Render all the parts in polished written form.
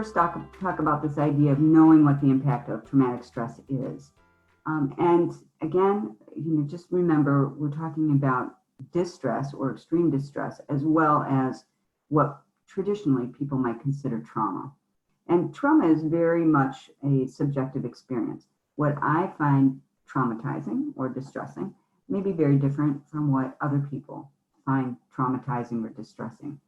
first talk about this idea of knowing what the impact of traumatic stress is. And again, just remember, we're talking about distress or extreme distress, as well as what traditionally people might consider trauma. And trauma is very much a subjective experience. What I find traumatizing or distressing may be very different from what other people find traumatizing or distressing.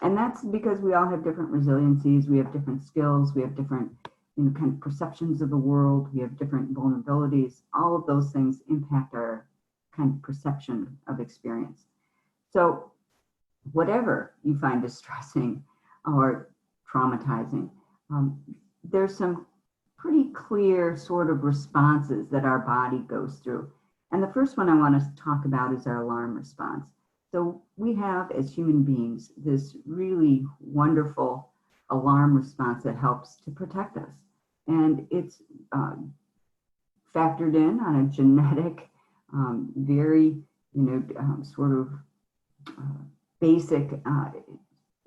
And that's because we all have different resiliencies, we have different skills, we have different kind of perceptions of the world, we have different vulnerabilities. All of those things impact our kind of perception of experience. So whatever you find distressing or traumatizing, there's some pretty clear sort of responses that our body goes through. And the first one I want to talk about is our alarm response. So we have, as human beings, this really wonderful alarm response that helps to protect us. And it's factored in on a genetic, very, sort of basic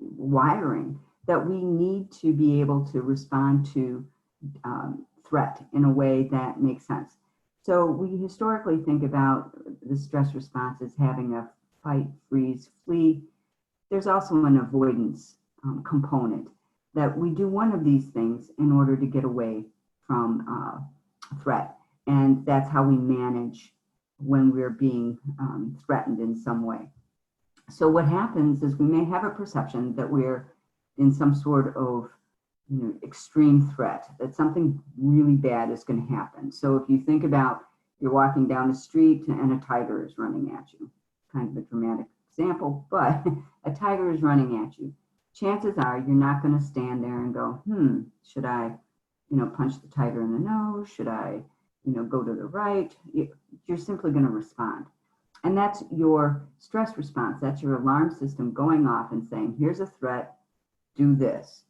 wiring that we need to be able to respond to threat in a way that makes sense. So we historically think about the stress response as having a fight, freeze, flee. There's also an avoidance component that we do one of these things in order to get away from a threat. And that's how we manage when we're being threatened in some way. So what happens is we may have a perception that we're in some sort of extreme threat, that something really bad is going to happen. So if you think about you're walking down the street and a tiger is running at you, kind of a dramatic example, but a tiger is running at you. Chances are you're not going to stand there and go, should I, punch the tiger in the nose? Should I, go to the right? You're simply going to respond. And that's your stress response. That's your alarm system going off and saying, here's a threat, do this.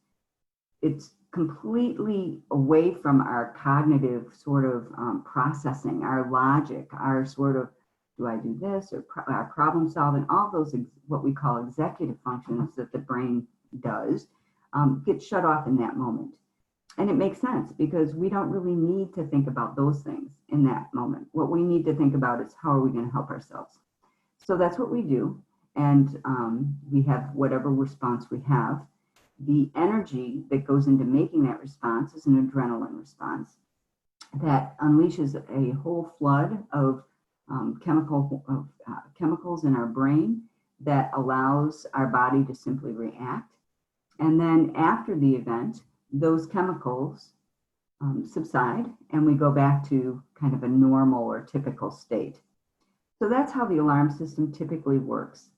It's completely away from our cognitive sort of processing, our logic, our sort of, do I do this, or our problem solving, all those what we call executive functions that the brain does get shut off in that moment. And it makes sense because we don't really need to think about those things in that moment. What we need to think about is how are we going to help ourselves? So that's what we do. And we have whatever response we have. The energy that goes into making that response is an adrenaline response that unleashes a whole flood of chemicals in our brain that allows our body to simply react. And then after the event, those chemicals subside and we go back to kind of a normal or typical state. So that's how the alarm system typically works.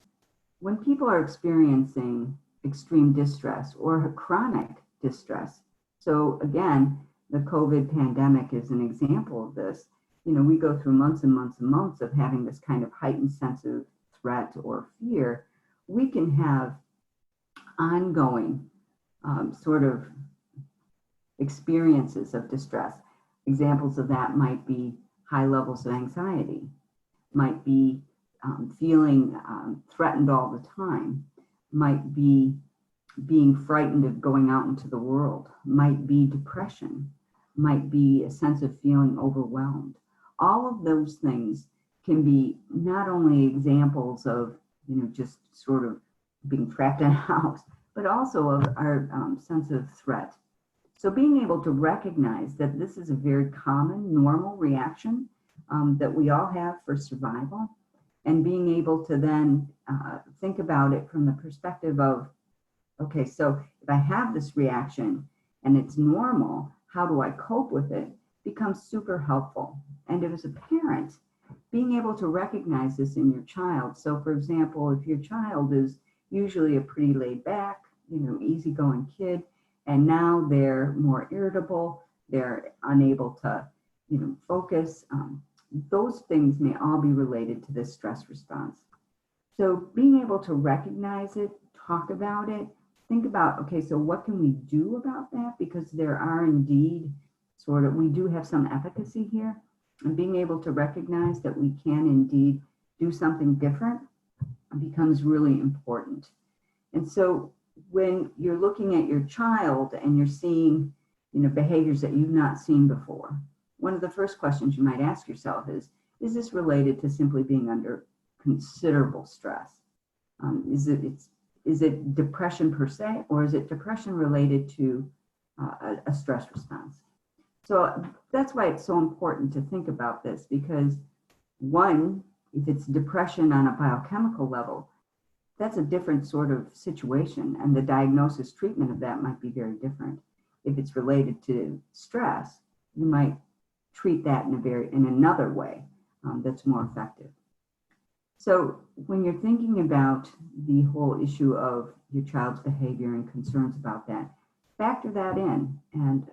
When people are experiencing extreme distress or chronic distress, so again, the COVID pandemic is an example of this. We go through months and months and months of having this kind of heightened sense of threat or fear. We can have ongoing sort of experiences of distress. Examples of that might be high levels of anxiety, might be feeling threatened all the time, might be being frightened of going out into the world, might be depression, might be a sense of feeling overwhelmed. All of those things can be not only examples of, just sort of being trapped in a house, but also of our sense of threat. So being able to recognize that this is a very common, normal reaction that we all have for survival, and being able to then think about it from the perspective of, okay, so if I have this reaction and it's normal, how do I cope with it, becomes super helpful. And as a parent, being able to recognize this in your child. So for example, if your child is usually a pretty laid back, easygoing kid, and now they're more irritable, they're unable to, focus, those things may all be related to this stress response. So being able to recognize it, talk about it, think about, okay, so what can we do about that? Because there are indeed we do have some efficacy here, and being able to recognize that we can indeed do something different becomes really important. And so when you're looking at your child and you're seeing, behaviors that you've not seen before, one of the first questions you might ask yourself is this related to simply being under considerable stress? Is it depression per se, or is it depression related to a stress response? So that's why it's so important to think about this, because one, if it's depression on a biochemical level, that's a different sort of situation, and the diagnosis treatment of that might be very different. If it's related to stress, you might treat that in another way that's more effective. So when you're thinking about the whole issue of your child's behavior and concerns about that, factor that in. And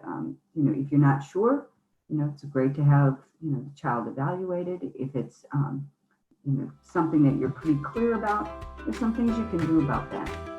if you're not sure, it's great to have the child evaluated. If it's something that you're pretty clear about, there's some things you can do about that.